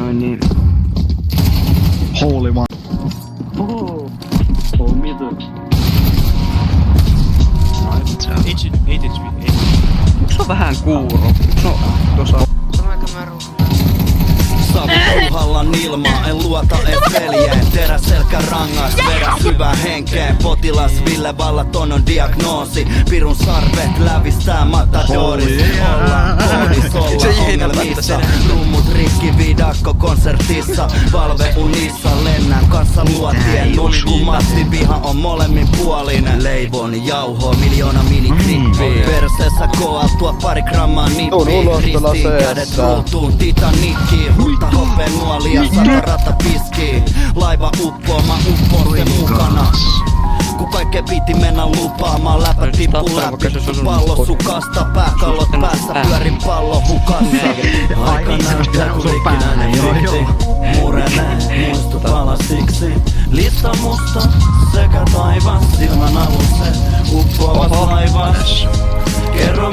noin niin. Holy one. Oh, middle. Se on vähän kuuro. No, tuossa on. Savuhallan ilmaa, en luota et veljeen. Terä selkä rangas, vedä syvää henkeen. Potilas Ville Vallaton on diagnoosi. Pirun sarvet lävistää matadoris. Ollaan koodis, olla ongelmissa. Rummut rikki vidakko konsertissa. Valve unissa, lennän kanssa luotien. Nuli kun Matti, viha on molemmin puolinen. Leivon jauho, miljoona minikrippiä. Perseessä koaltua pari grammaa nippiä. Ristiin kädet ruutuun, titanikkiin. Hutta hopeen nuolia, satarata piskii. Laiva uppoo, mä uppoon sen mukana. Kun kaikkeen piti mennä lupaamaan. Läpä tippuu läpi, pallo sukasta. Pääkallot päässä, pyörin pallo hukassa. Aika näyttää kun ikinäinen fitti. Murenee, muistu palasiksi. Lista musta sekä taivas, silmän alussa uppoavat laivas. Kerro